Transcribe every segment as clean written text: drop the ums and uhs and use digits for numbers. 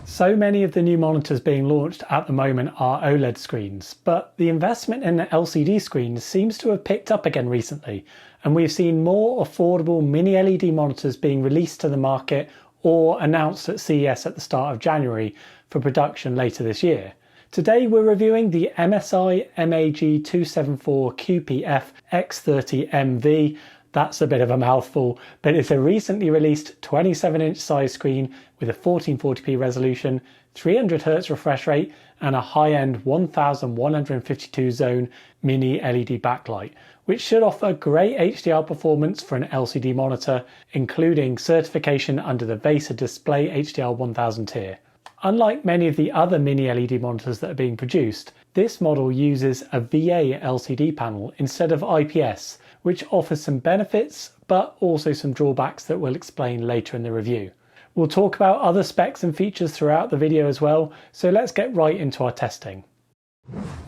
So many of the new monitors being launched at the moment are OLED screens, but the investment in LCD screens seems to have picked up again recently, and we've seen more affordable mini LED monitors being released to the market or announced at CES at the start of January for production later this year. Today we're reviewing the MSI MAG 274 QPF X30MV. That's a bit of a mouthful, but it's a recently released 27-inch size screen with a 1440p resolution, 300Hz refresh rate, and a high-end 1152 zone mini LED backlight, which should offer great HDR performance for an LCD monitor, including certification under the VESA Display HDR 1000 tier. Unlike many of the other mini LED monitors that are being produced, this model uses a VA LCD panel instead of IPS, which offers some benefits, but also some drawbacks that we'll explain later in the review. We'll talk about other specs and features throughout the video as well, so let's get right into our testing.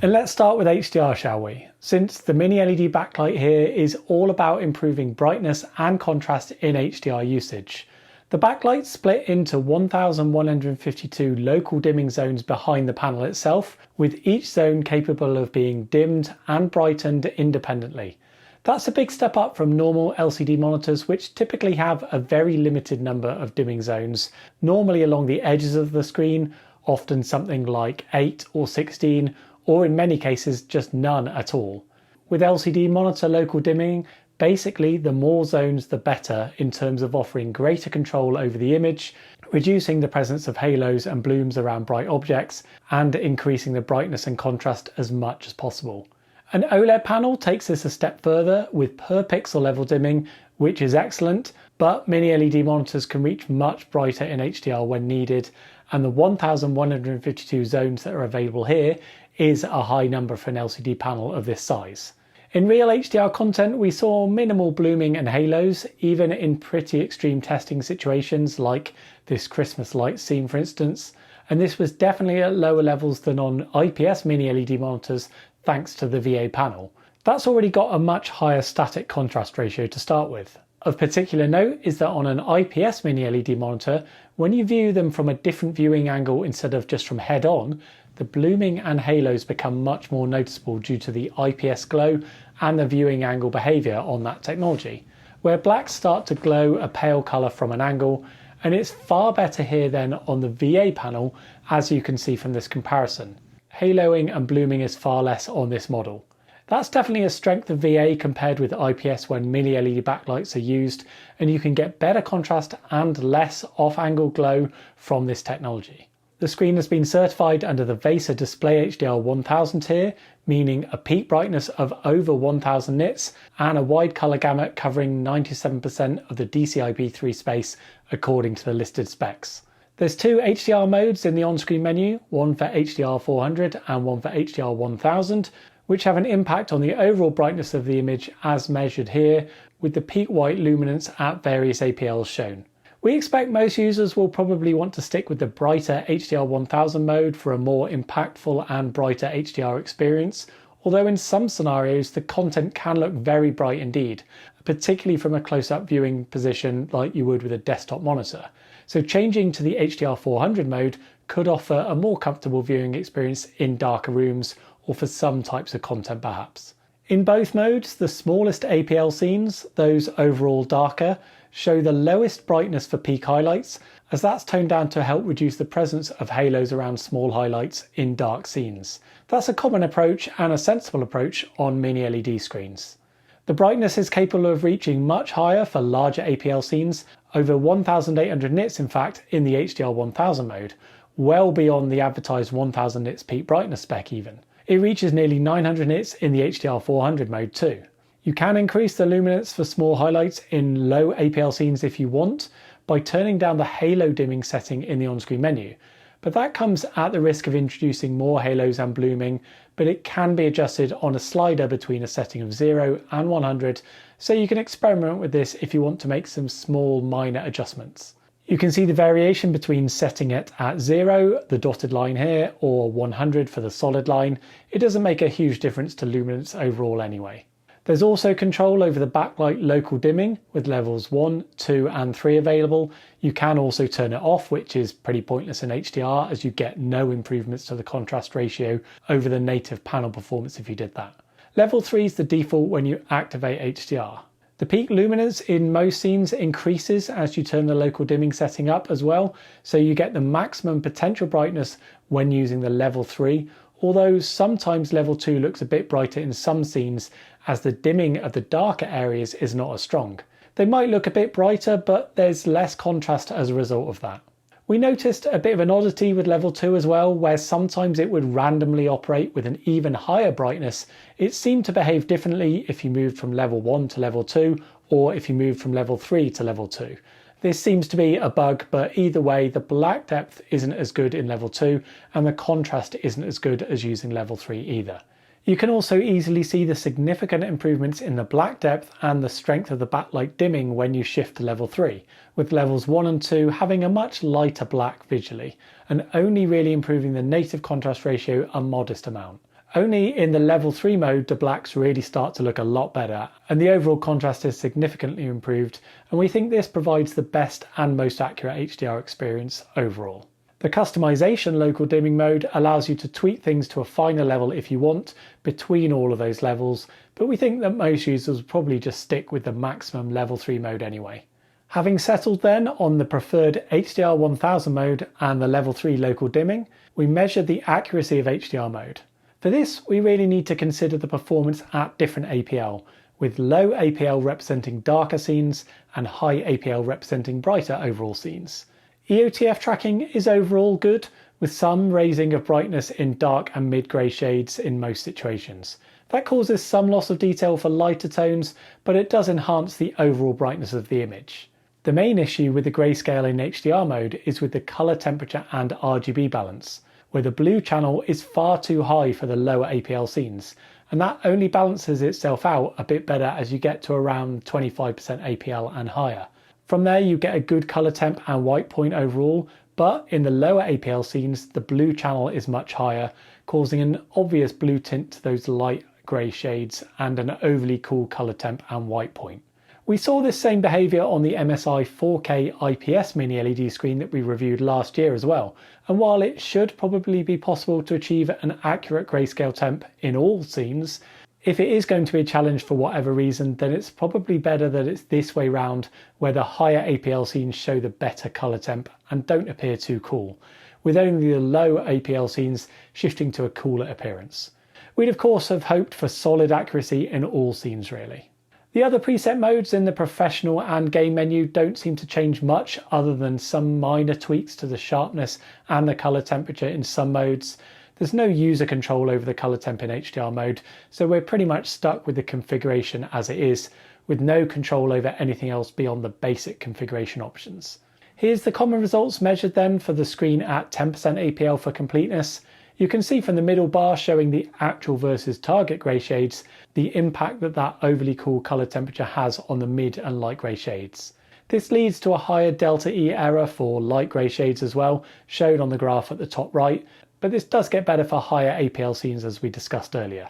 And let's start with HDR, shall we? Since the mini LED backlight here is all about improving brightness and contrast in HDR usage. The backlight split into 1152 local dimming zones behind the panel itself, with each zone capable of being dimmed and brightened independently. That's a big step up from normal LCD monitors, which typically have a very limited number of dimming zones, normally along the edges of the screen, often something like 8 or 16, or in many cases just none at all. With LCD monitor local dimming, basically the more zones the better in terms of offering greater control over the image, reducing the presence of halos and blooms around bright objects, and increasing the brightness and contrast as much as possible. An OLED panel takes this a step further with per pixel level dimming, which is excellent, but mini LED monitors can reach much brighter in HDR when needed, and the 1152 zones that are available here is a high number for an LCD panel of this size. In real HDR content, we saw minimal blooming and halos, even in pretty extreme testing situations like this Christmas light scene for instance, and this was definitely at lower levels than on IPS mini LED monitors thanks to the VA panel. That's already got a much higher static contrast ratio to start with. Of particular note is that on an IPS mini LED monitor, when you view them from a different viewing angle instead of just from head on, the blooming and halos become much more noticeable due to the IPS glow and the viewing angle behaviour on that technology, where blacks start to glow a pale colour from an angle, and it's far better here than on the VA panel, as you can see from this comparison. Haloing and blooming is far less on this model. That's definitely a strength of VA compared with IPS when mini LED backlights are used, and you can get better contrast and less off-angle glow from this technology. The screen has been certified under the VESA Display HDR 1000 tier, meaning a peak brightness of over 1000 nits and a wide colour gamut covering 97% of the DCI-P3 space according to the listed specs. There's two HDR modes in the on-screen menu, one for HDR 400 and one for HDR 1000, which have an impact on the overall brightness of the image as measured here, with the peak white luminance at various APLs shown. We expect most users will probably want to stick with the brighter HDR 1000 mode for a more impactful and brighter HDR experience, although in some scenarios the content can look very bright indeed, particularly from a close-up viewing position like you would with a desktop monitor. So changing to the HDR 400 mode could offer a more comfortable viewing experience in darker rooms or for some types of content perhaps. In both modes, the smallest APL scenes, those overall darker, show the lowest brightness for peak highlights, as that's toned down to help reduce the presence of halos around small highlights in dark scenes. That's a common approach and a sensible approach on mini LED screens. The brightness is capable of reaching much higher for larger APL scenes, over 1800 nits in fact in the HDR 1000 mode, well beyond the advertised 1000 nits peak brightness spec even. It reaches nearly 900 nits in the HDR 400 mode too. You can increase the luminance for small highlights in low APL scenes if you want, by turning down the halo dimming setting in the on-screen menu, but that comes at the risk of introducing more halos and blooming, but it can be adjusted on a slider between a setting of 0 and 100, so you can experiment with this if you want to make some small minor adjustments. You can see the variation between setting it at 0, the dotted line here, or 100 for the solid line. It doesn't make a huge difference to luminance overall anyway. There's also control over the backlight local dimming with levels 1, 2 and 3 available. You can also turn it off, which is pretty pointless in HDR as you get no improvements to the contrast ratio over the native panel performance if you did that. Level 3 is the default when you activate HDR. The peak luminance in most scenes increases as you turn the local dimming setting up as well, so you get the maximum potential brightness when using the level 3, although sometimes level 2 looks a bit brighter in some scenes as the dimming of the darker areas is not as strong. They might look a bit brighter, but there's less contrast as a result of that. We noticed a bit of an oddity with level 2 as well, where sometimes it would randomly operate with an even higher brightness. It seemed to behave differently if you moved from level 1 to level 2, or if you moved from level 3 to level 2. This seems to be a bug, but either way, the black depth isn't as good in level 2, and the contrast isn't as good as using level 3 either. You can also easily see the significant improvements in the black depth and the strength of the backlight dimming when you shift to level 3, with levels 1 and 2 having a much lighter black visually, and only really improving the native contrast ratio a modest amount. Only in the level 3 mode do blacks really start to look a lot better, and the overall contrast is significantly improved, and we think this provides the best and most accurate HDR experience overall. The customization local dimming mode allows you to tweak things to a finer level if you want between all of those levels, but we think that most users will probably just stick with the maximum level 3 mode anyway. Having settled then on the preferred HDR 1000 mode and the level 3 local dimming, we measure the accuracy of HDR mode. For this, we really need to consider the performance at different APL, with low APL representing darker scenes and high APL representing brighter overall scenes. EOTF tracking is overall good, with some raising of brightness in dark and mid-grey shades in most situations. That causes some loss of detail for lighter tones, but it does enhance the overall brightness of the image. The main issue with the grayscale in HDR mode is with the colour temperature and RGB balance, where the blue channel is far too high for the lower APL scenes, and that only balances itself out a bit better as you get to around 25% APL and higher. From there you get a good colour temp and white point overall, but in the lower APL scenes the blue channel is much higher, causing an obvious blue tint to those light grey shades and an overly cool colour temp and white point. We saw this same behaviour on the MSI 4K IPS Mini LED screen that we reviewed last year as well, and while it should probably be possible to achieve an accurate grayscale temp in all scenes, if it is going to be a challenge for whatever reason, then it's probably better that it's this way round, where the higher APL scenes show the better colour temp and don't appear too cool, with only the low APL scenes shifting to a cooler appearance. We'd of course have hoped for solid accuracy in all scenes really. The other preset modes in the professional and game menu don't seem to change much other than some minor tweaks to the sharpness and the colour temperature in some modes. There's no user control over the colour temp in HDR mode, so we're pretty much stuck with the configuration as it is, with no control over anything else beyond the basic configuration options. Here's the common results measured then for the screen at 10% APL for completeness. You can see from the middle bar showing the actual versus target grey shades, the impact that overly cool colour temperature has on the mid and light grey shades. This leads to a higher delta E error for light grey shades as well, shown on the graph at the top right, but this does get better for higher APL scenes as we discussed earlier.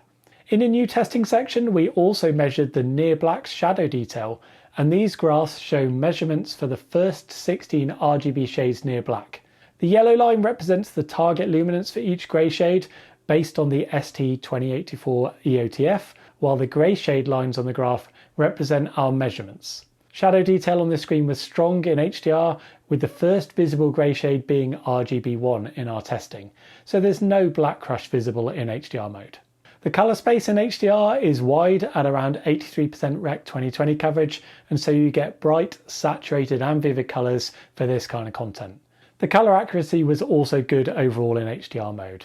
In a new testing section, we also measured the near black shadow detail, and these graphs show measurements for the first 16 RGB shades near black. The yellow line represents the target luminance for each grey shade based on the ST2084 EOTF, while the grey shade lines on the graph represent our measurements. Shadow detail on this screen was strong in HDR, with the first visible grey shade being RGB1 in our testing, so there's no black crush visible in HDR mode. The colour space in HDR is wide at around 83% Rec 2020 coverage, and so you get bright, saturated and vivid colours for this kind of content. The colour accuracy was also good overall in HDR mode.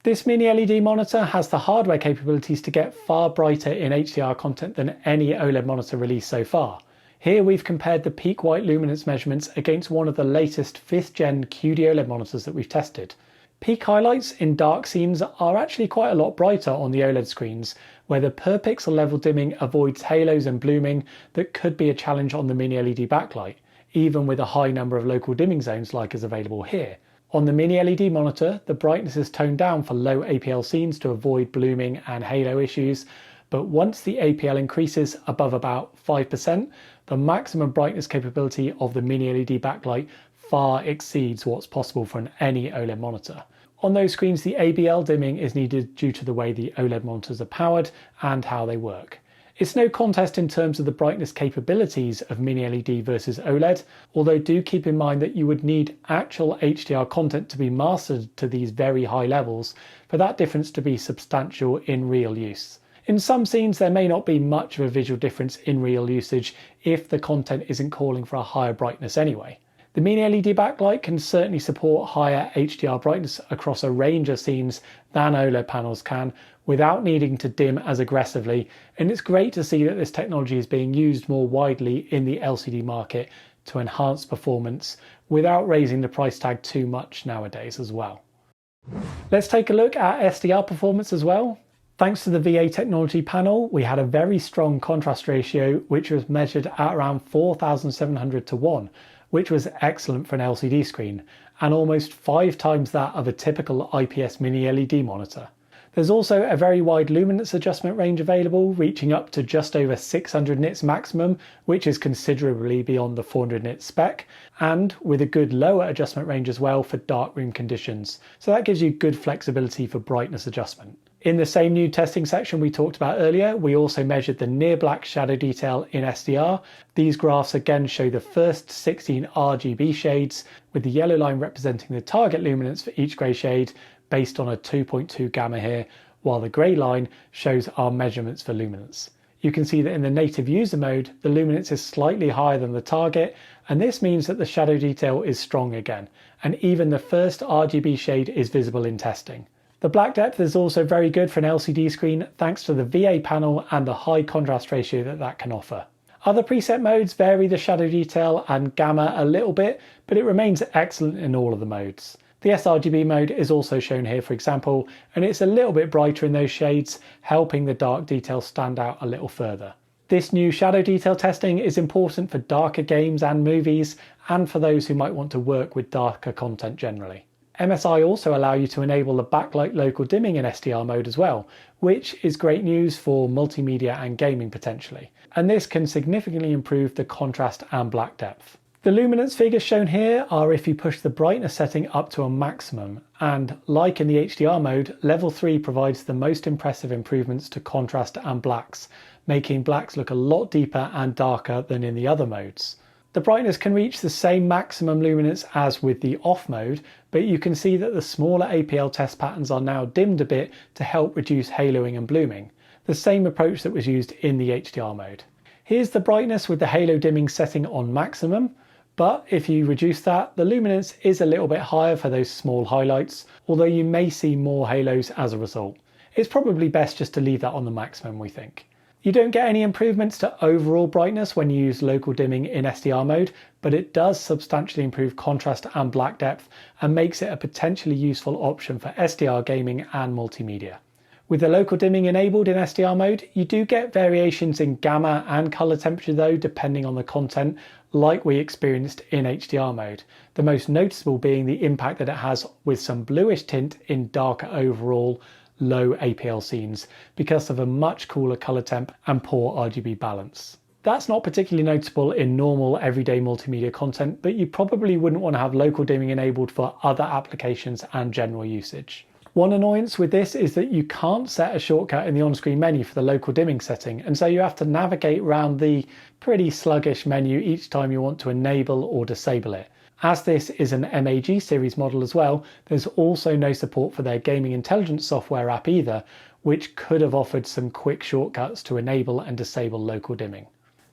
This Mini LED monitor has the hardware capabilities to get far brighter in HDR content than any OLED monitor released so far. Here we've compared the peak white luminance measurements against one of the latest 5th gen QD OLED monitors that we've tested. Peak highlights in dark scenes are actually quite a lot brighter on the OLED screens, where the per pixel level dimming avoids halos and blooming that could be a challenge on the Mini LED backlight, even with a high number of local dimming zones like is available here. On the Mini LED monitor, the brightness is toned down for low APL scenes to avoid blooming and halo issues, but once the APL increases above about 5%, the maximum brightness capability of the Mini LED backlight far exceeds what's possible for any OLED monitor. On those screens, the ABL dimming is needed due to the way the OLED monitors are powered and how they work. It's no contest in terms of the brightness capabilities of Mini LED versus OLED, although do keep in mind that you would need actual HDR content to be mastered to these very high levels for that difference to be substantial in real use. In some scenes, there may not be much of a visual difference in real usage if the content isn't calling for a higher brightness anyway. The Mini LED backlight can certainly support higher HDR brightness across a range of scenes than OLED panels can without needing to dim as aggressively, and it's great to see that this technology is being used more widely in the LCD market to enhance performance without raising the price tag too much nowadays as well. Let's take a look at SDR performance as well. Thanks to the VA technology panel, we had a very strong contrast ratio which was measured at around 4,700 to 1, which was excellent for an LCD screen, and almost 5 times that of a typical IPS Mini LED monitor. There's also a very wide luminance adjustment range available, reaching up to just over 600 nits maximum, which is considerably beyond the 400 nits spec, and with a good lower adjustment range as well for darkroom conditions. So that gives you good flexibility for brightness adjustment. In the same new testing section we talked about earlier, we also measured the near black shadow detail in SDR. These graphs again show the first 16 RGB shades, with the yellow line representing the target luminance for each grey shade based on a 2.2 gamma here, while the grey line shows our measurements for luminance. You can see that in the native user mode, the luminance is slightly higher than the target, and this means that the shadow detail is strong again, and even the first RGB shade is visible in testing. The black depth is also very good for an LCD screen thanks to the VA panel and the high contrast ratio that can offer. Other preset modes vary the shadow detail and gamma a little bit, but it remains excellent in all of the modes. The sRGB mode is also shown here, for example, and it's a little bit brighter in those shades, helping the dark detail stand out a little further. This new shadow detail testing is important for darker games and movies, and for those who might want to work with darker content generally. MSI also allow you to enable the backlight local dimming in SDR mode as well, which is great news for multimedia and gaming potentially. And this can significantly improve the contrast and black depth. The luminance figures shown here are if you push the brightness setting up to a maximum, and like in the HDR mode, level 3 provides the most impressive improvements to contrast and blacks, making blacks look a lot deeper and darker than in the other modes. The brightness can reach the same maximum luminance as with the off mode, but you can see that the smaller APL test patterns are now dimmed a bit to help reduce haloing and blooming, the same approach that was used in the HDR mode. Here's the brightness with the halo dimming setting on maximum, but if you reduce that, the luminance is a little bit higher for those small highlights, although you may see more halos as a result. It's probably best just to leave that on the maximum, we think. You don't get any improvements to overall brightness when you use local dimming in SDR mode, but it does substantially improve contrast and black depth and makes it a potentially useful option for SDR gaming and multimedia. With the local dimming enabled in SDR mode, you do get variations in gamma and color temperature though, depending on the content, like we experienced in HDR mode. The most noticeable being the impact that it has with some bluish tint in darker overall low APL scenes because of a much cooler color temp and poor RGB balance. That's not particularly noticeable in normal everyday multimedia content, but you probably wouldn't want to have local dimming enabled for other applications and general usage. One annoyance with this is that you can't set a shortcut in the on-screen menu for the local dimming setting, and so you have to navigate around the pretty sluggish menu each time you want to enable or disable it. As this is an MAG series model as well, there's also no support for their gaming intelligence software app either, which could have offered some quick shortcuts to enable and disable local dimming.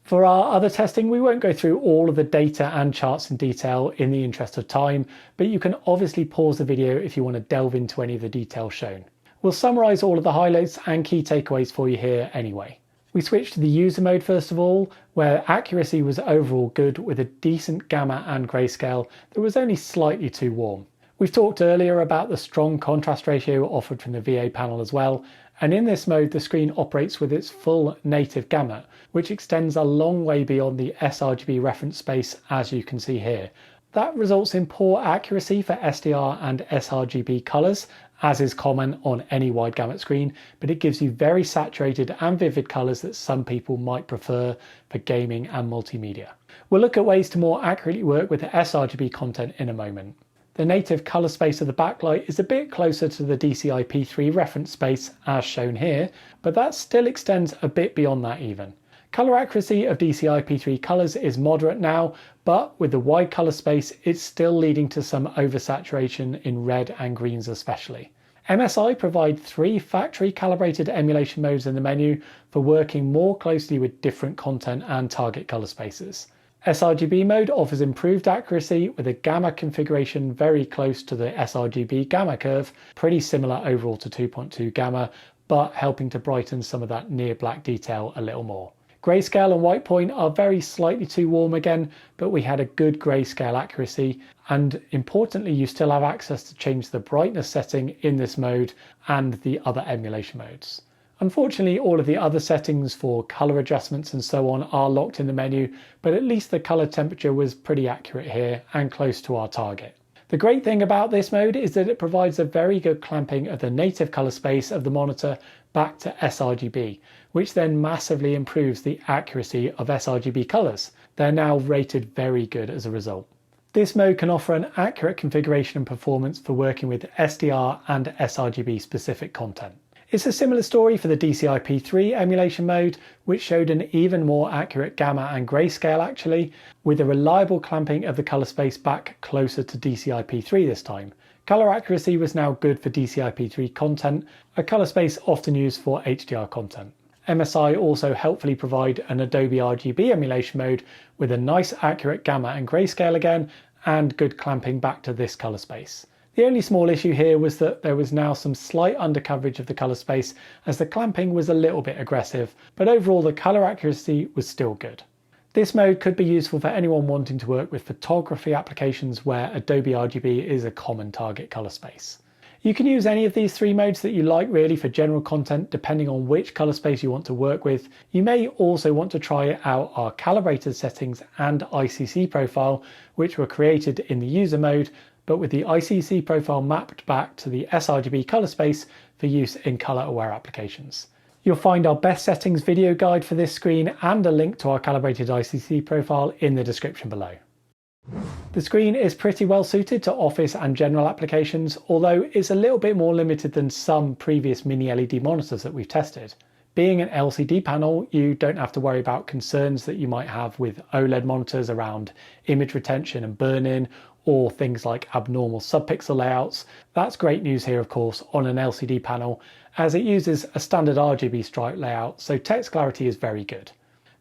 For our other testing, we won't go through all of the data and charts in detail in the interest of time, but you can obviously pause the video if you want to delve into any of the details shown. We'll summarise all of the highlights and key takeaways for you here anyway. We switched to the user mode first of all, where accuracy was overall good with a decent gamma and grayscale that was only slightly too warm. We've talked earlier about the strong contrast ratio offered from the VA panel as well, and in this mode the screen operates with its full native gamut, which extends a long way beyond the sRGB reference space as you can see here. That results in poor accuracy for SDR and sRGB colours as is common on any wide gamut screen, but it gives you very saturated and vivid colours that some people might prefer for gaming and multimedia. We'll look at ways to more accurately work with the sRGB content in a moment. The native colour space of the backlight is a bit closer to the DCI-P3 reference space as shown here, but that still extends a bit beyond that even. Colour accuracy of DCI-P3 colours is moderate now, but with the wide colour space it's still leading to some oversaturation in red and greens especially. MSI provide 3 factory calibrated emulation modes in the menu for working more closely with different content and target colour spaces. sRGB mode offers improved accuracy with a gamma configuration very close to the sRGB gamma curve, pretty similar overall to 2.2 gamma, but helping to brighten some of that near black detail a little more. Grayscale and white point are very slightly too warm again, but we had a good grayscale accuracy, and importantly you still have access to change the brightness setting in this mode and the other emulation modes. Unfortunately, all of the other settings for colour adjustments and so on are locked in the menu, but at least the colour temperature was pretty accurate here and close to our target. The great thing about this mode is that it provides a very good clamping of the native colour space of the monitor back to sRGB, which then massively improves the accuracy of sRGB colours. They're now rated very good as a result. This mode can offer an accurate configuration and performance for working with SDR and sRGB specific content. It's a similar story for the DCI-P3 emulation mode, which showed an even more accurate gamma and grayscale actually, with a reliable clamping of the colour space back closer to DCI-P3 this time. Colour accuracy was now good for DCI-P3 content, a colour space often used for HDR content. MSI also helpfully provide an Adobe RGB emulation mode with a nice accurate gamma and grayscale again, and good clamping back to this colour space. The only small issue here was that there was now some slight undercoverage of the colour space as the clamping was a little bit aggressive, but overall the colour accuracy was still good. This mode could be useful for anyone wanting to work with photography applications where Adobe RGB is a common target colour space. You can use any of these 3 modes that you like really for general content depending on which colour space you want to work with. You may also want to try out our calibrated settings and ICC profile, which were created in the user mode, but with the ICC profile mapped back to the sRGB colour space for use in colour aware applications. You'll find our best settings video guide for this screen and a link to our calibrated ICC profile in the description below. The screen is pretty well suited to office and general applications, although it's a little bit more limited than some previous mini LED monitors that we've tested. Being an LCD panel, you don't have to worry about concerns that you might have with OLED monitors around image retention and burn-in, or things like abnormal subpixel layouts. That's great news here, of course, on an LCD panel, as it uses a standard RGB stripe layout, so text clarity is very good.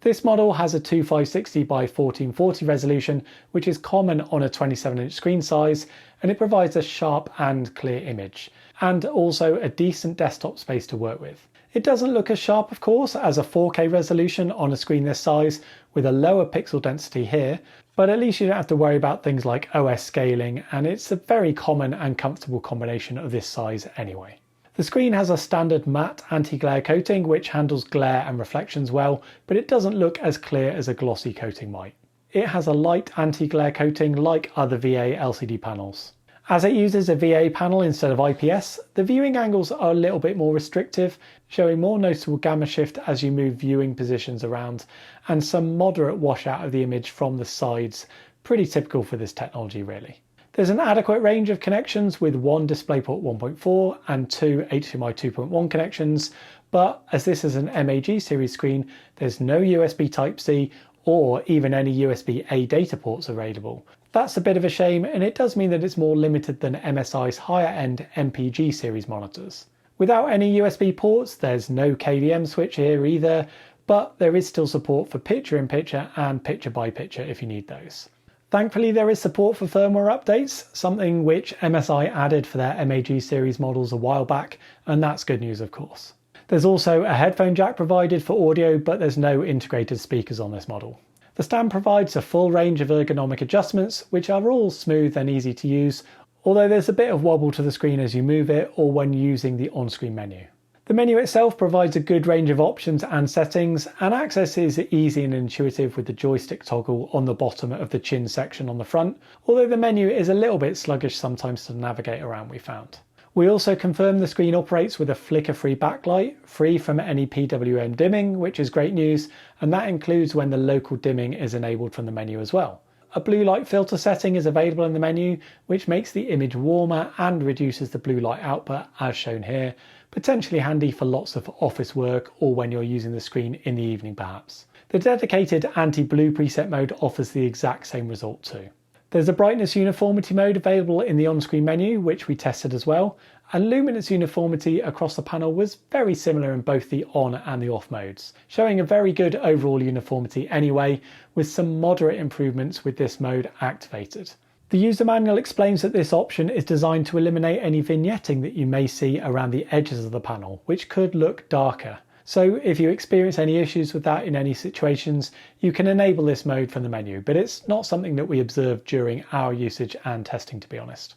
This model has a 2560 by 1440 resolution, which is common on a 27-inch screen size, and it provides a sharp and clear image, and also a decent desktop space to work with. It doesn't look as sharp, of course, as a 4K resolution on a screen this size, with a lower pixel density here, but at least you don't have to worry about things like OS scaling, and it's a very common and comfortable combination of this size anyway. The screen has a standard matte anti-glare coating which handles glare and reflections well, but it doesn't look as clear as a glossy coating might. It has a light anti-glare coating like other VA LCD panels. As it uses a VA panel instead of IPS, the viewing angles are a little bit more restrictive, showing more noticeable gamma shift as you move viewing positions around, and some moderate washout of the image from the sides, pretty typical for this technology really. There's an adequate range of connections with 1 DisplayPort 1.4 and 2 HDMI 2.1 connections, but as this is an MAG series screen, there's no USB Type-C or even any USB-A data ports available. That's a bit of a shame, and it does mean that it's more limited than MSI's higher-end MPG series monitors. Without any USB ports, there's no KVM switch here either, but there is still support for picture-in-picture and picture-by-picture if you need those. Thankfully, there is support for firmware updates, something which MSI added for their MAG series models a while back, and that's good news of course. There's also a headphone jack provided for audio, but there's no integrated speakers on this model. The stand provides a full range of ergonomic adjustments, which are all smooth and easy to use, although there's a bit of wobble to the screen as you move it or when using the on-screen menu. The menu itself provides a good range of options and settings, and access is easy and intuitive with the joystick toggle on the bottom of the chin section on the front, although the menu is a little bit sluggish sometimes to navigate around, we found. We also confirmed the screen operates with a flicker-free backlight, free from any PWM dimming, which is great news, and that includes when the local dimming is enabled from the menu as well. A blue light filter setting is available in the menu, which makes the image warmer and reduces the blue light output as shown here, potentially handy for lots of office work or when you're using the screen in the evening perhaps. The dedicated anti-blue preset mode offers the exact same result too. There's a brightness uniformity mode available in the on-screen menu, which we tested as well, and luminance uniformity across the panel was very similar in both the on and the off modes, showing a very good overall uniformity anyway, with some moderate improvements with this mode activated. The user manual explains that this option is designed to eliminate any vignetting that you may see around the edges of the panel, which could look darker. So if you experience any issues with that in any situations, you can enable this mode from the menu, but it's not something that we observed during our usage and testing, to be honest.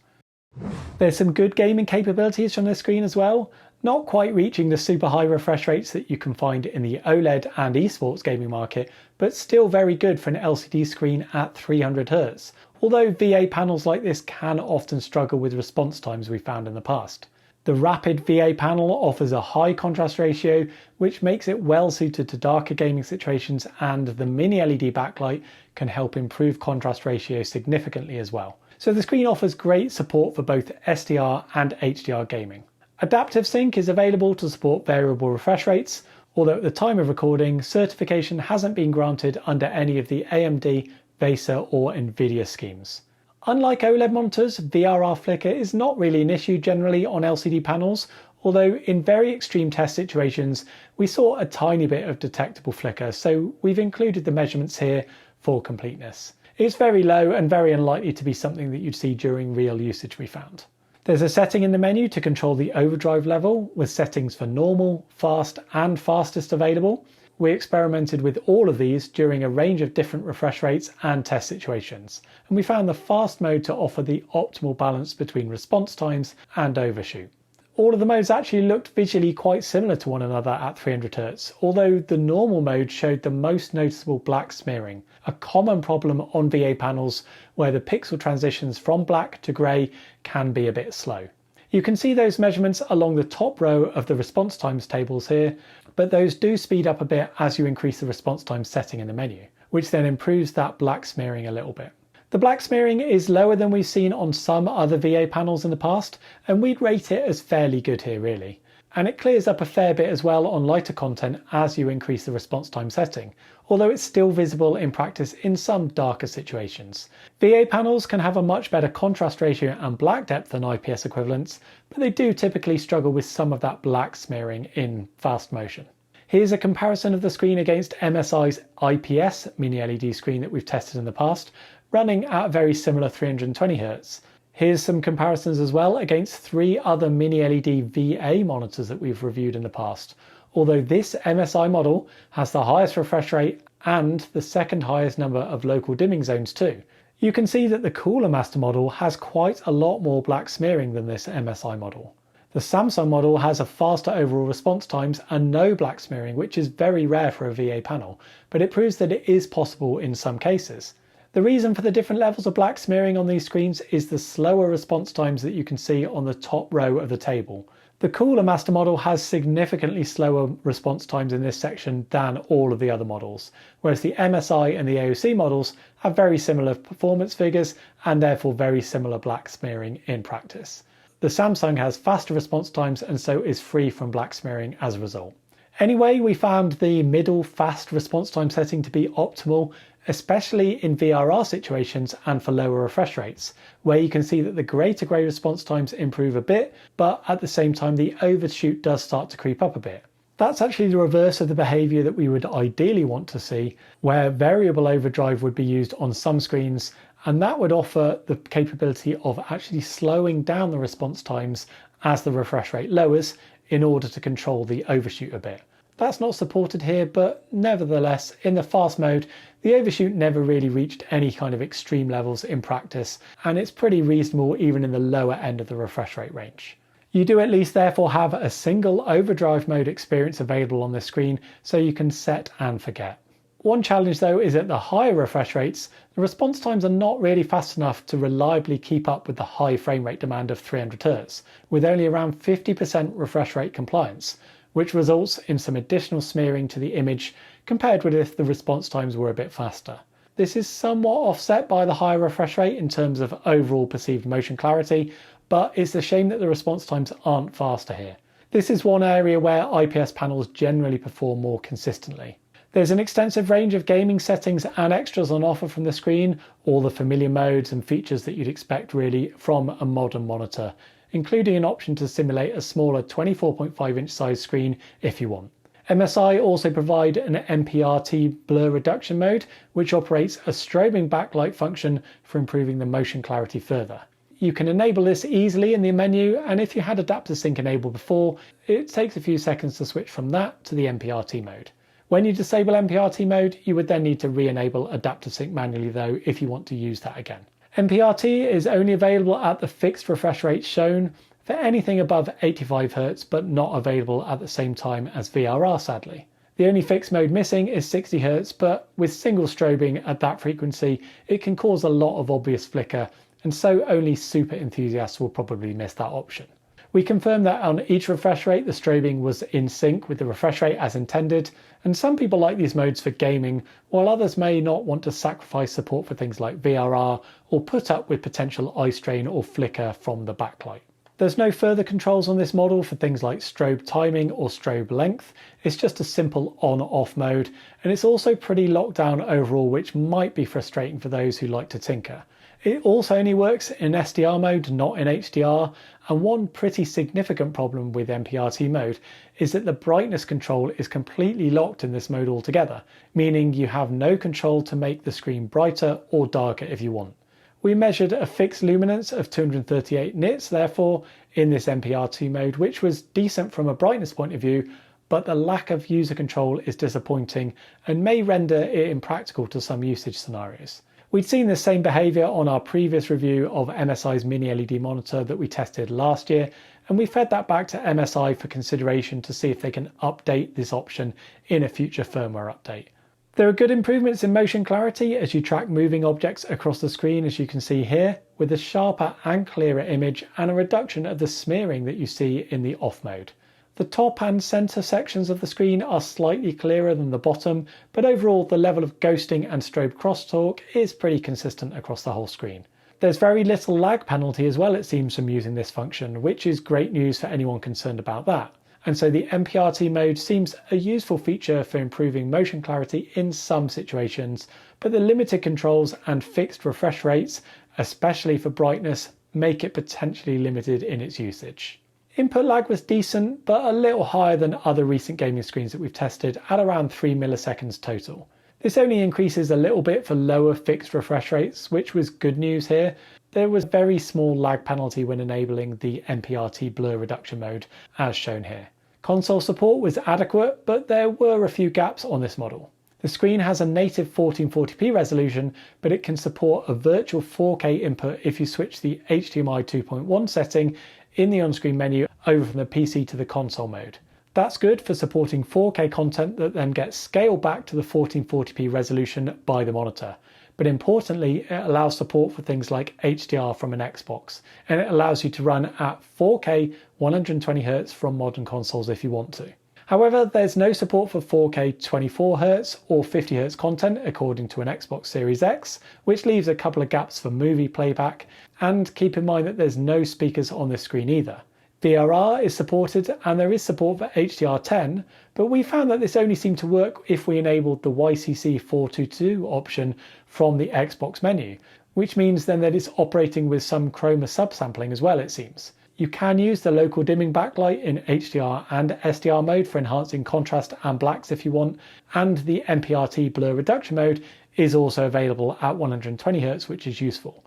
There's some good gaming capabilities from this screen as well, not quite reaching the super high refresh rates that you can find in the OLED and esports gaming market, but still very good for an LCD screen at 300Hz, although VA panels like this can often struggle with response times we found in the past. The rapid VA panel offers a high contrast ratio, which makes it well suited to darker gaming situations, and the mini LED backlight can help improve contrast ratio significantly as well. So the screen offers great support for both SDR and HDR gaming. Adaptive Sync is available to support variable refresh rates, although at the time of recording, certification hasn't been granted under any of the AMD, VESA or Nvidia schemes. Unlike OLED monitors, VRR flicker is not really an issue generally on LCD panels, although in very extreme test situations we saw a tiny bit of detectable flicker, so we've included the measurements here for completeness. It's very low and very unlikely to be something that you'd see during real usage, we found. There's a setting in the menu to control the overdrive level, with settings for normal, fast and fastest available. We experimented with all of these during a range of different refresh rates and test situations, and we found the fast mode to offer the optimal balance between response times and overshoot. All of the modes actually looked visually quite similar to one another at 300Hz, although the normal mode showed the most noticeable black smearing, a common problem on VA panels where the pixel transitions from black to grey can be a bit slow. You can see those measurements along the top row of the response times tables here, but those do speed up a bit as you increase the response time setting in the menu, which then improves that black smearing a little bit. The black smearing is lower than we've seen on some other VA panels in the past, and we'd rate it as fairly good here really. And it clears up a fair bit as well on lighter content as you increase the response time setting, although it's still visible in practice in some darker situations. VA panels can have a much better contrast ratio and black depth than IPS equivalents, but they do typically struggle with some of that black smearing in fast motion. Here's a comparison of the screen against MSI's IPS Mini LED screen that we've tested in the past, running at a very similar 320Hz. Here's some comparisons as well against 3 other Mini LED VA monitors that we've reviewed in the past, although this MSI model has the highest refresh rate and the second highest number of local dimming zones too. You can see that the Cooler Master model has quite a lot more black smearing than this MSI model. The Samsung model has a faster overall response times and no black smearing, which is very rare for a VA panel, but it proves that it is possible in some cases. The reason for the different levels of black smearing on these screens is the slower response times that you can see on the top row of the table. The Cooler Master model has significantly slower response times in this section than all of the other models, whereas the MSI and the AOC models have very similar performance figures and therefore very similar black smearing in practice. The Samsung has faster response times and so is free from black smearing as a result. Anyway, we found the middle fast response time setting to be optimal, especially in VRR situations and for lower refresh rates, where you can see that the greater grey response times improve a bit, but at the same time the overshoot does start to creep up a bit. That's actually the reverse of the behaviour that we would ideally want to see, where variable overdrive would be used on some screens, and that would offer the capability of actually slowing down the response times as the refresh rate lowers in order to control the overshoot a bit. That's not supported here, but nevertheless, in the fast mode, the overshoot never really reached any kind of extreme levels in practice, and it's pretty reasonable even in the lower end of the refresh rate range. You do at least therefore have a single overdrive mode experience available on this screen, so you can set and forget. One challenge though is at the higher refresh rates, the response times are not really fast enough to reliably keep up with the high frame rate demand of 300Hz, with only around 50% refresh rate compliance, which results in some additional smearing to the image compared with if the response times were a bit faster. This is somewhat offset by the higher refresh rate in terms of overall perceived motion clarity, but it's a shame that the response times aren't faster here. This is one area where IPS panels generally perform more consistently. There's an extensive range of gaming settings and extras on offer from the screen, all the familiar modes and features that you'd expect really from a modern monitor, including an option to simulate a smaller 24.5-inch size screen if you want. MSI also provide an MPRT blur reduction mode, which operates a strobing backlight function for improving the motion clarity further. You can enable this easily in the menu, and if you had adaptive sync enabled before, it takes a few seconds to switch from that to the MPRT mode. When you disable MPRT mode, you would then need to re-enable adaptive sync manually though if you want to use that again. MPRT is only available at the fixed refresh rate shown for anything above 85Hz, but not available at the same time as VRR sadly. The only fixed mode missing is 60Hz, but with single strobing at that frequency, it can cause a lot of obvious flicker, and so only super enthusiasts will probably miss that option. We confirmed that on each refresh rate the strobing was in sync with the refresh rate as intended, and some people like these modes for gaming, while others may not want to sacrifice support for things like VRR or put up with potential eye strain or flicker from the backlight. There's no further controls on this model for things like strobe timing or strobe length, it's just a simple on-off mode, and it's also pretty locked down overall, which might be frustrating for those who like to tinker. It also only works in SDR mode, not in HDR, and one pretty significant problem with MPRT mode is that the brightness control is completely locked in this mode altogether, meaning you have no control to make the screen brighter or darker if you want. We measured a fixed luminance of 238 nits therefore in this MPRT mode, which was decent from a brightness point of view, but the lack of user control is disappointing and may render it impractical to some usage scenarios. We'd seen the same behaviour on our previous review of MSI's Mini LED monitor that we tested last year, and we fed that back to MSI for consideration to see if they can update this option in a future firmware update. There are good improvements in motion clarity as you track moving objects across the screen, as you can see here, with a sharper and clearer image and a reduction of the smearing that you see in the off mode. The top and centre sections of the screen are slightly clearer than the bottom, but overall the level of ghosting and strobe crosstalk is pretty consistent across the whole screen. There's very little lag penalty as well, it seems, from using this function, which is great news for anyone concerned about that. And so the MPRT mode seems a useful feature for improving motion clarity in some situations, but the limited controls and fixed refresh rates, especially for brightness, make it potentially limited in its usage. Input lag was decent, but a little higher than other recent gaming screens that we've tested at around 3 milliseconds total. This only increases a little bit for lower fixed refresh rates, which was good news here. There was very small lag penalty when enabling the MPRT blur reduction mode, as shown here. Console support was adequate, but there were a few gaps on this model. The screen has a native 1440p resolution, but it can support a virtual 4K input if you switch the HDMI 2.1 setting in the on-screen menu over from the PC to the console mode. That's good for supporting 4K content that then gets scaled back to the 1440p resolution by the monitor. But importantly, it allows support for things like HDR from an Xbox, and it allows you to run at 4K 120Hz from modern consoles if you want to. However, there's no support for 4K 24Hz or 50Hz content according to an Xbox Series X, which leaves a couple of gaps for movie playback, and keep in mind that there's no speakers on this screen either. VRR is supported and there is support for HDR10, but we found that this only seemed to work if we enabled the YCC 422 option from the Xbox menu, which means then that it's operating with some chroma subsampling as well, it seems. You can use the local dimming backlight in HDR and SDR mode for enhancing contrast and blacks if you want, and the MPRT blur reduction mode is also available at 120Hz, which is useful.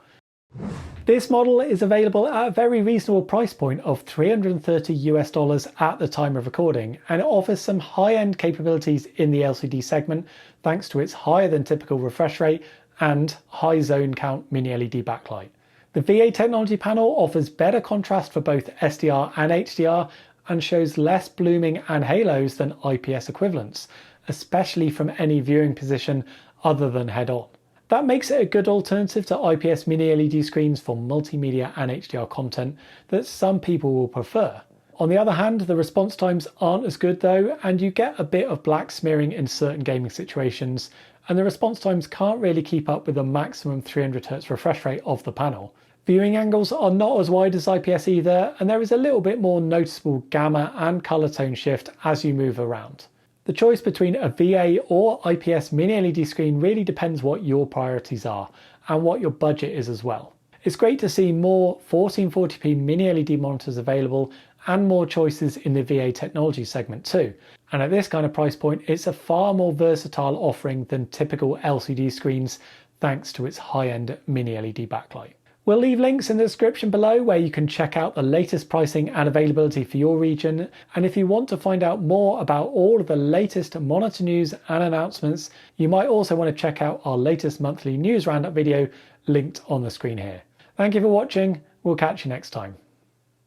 This model is available at a very reasonable price point of $330 at the time of recording, and it offers some high-end capabilities in the LCD segment thanks to its higher than typical refresh rate and high zone count mini LED backlight. The VA technology panel offers better contrast for both SDR and HDR and shows less blooming and halos than IPS equivalents, especially from any viewing position other than head-on. That makes it a good alternative to IPS Mini LED screens for multimedia and HDR content that some people will prefer. On the other hand, the response times aren't as good though, and you get a bit of black smearing in certain gaming situations, and the response times can't really keep up with the maximum 300Hz refresh rate of the panel. Viewing angles are not as wide as IPS either, and there is a little bit more noticeable gamma and colour tone shift as you move around. The choice between a VA or IPS Mini LED screen really depends what your priorities are and what your budget is as well. It's great to see more 1440p Mini LED monitors available and more choices in the VA technology segment too. And at this kind of price point, it's a far more versatile offering than typical LCD screens thanks to its high-end Mini LED backlight. We'll leave links in the description below where you can check out the latest pricing and availability for your region. And if you want to find out more about all of the latest monitor news and announcements, you might also want to check out our latest monthly news roundup video linked on the screen here. Thank you for watching. We'll catch you next time.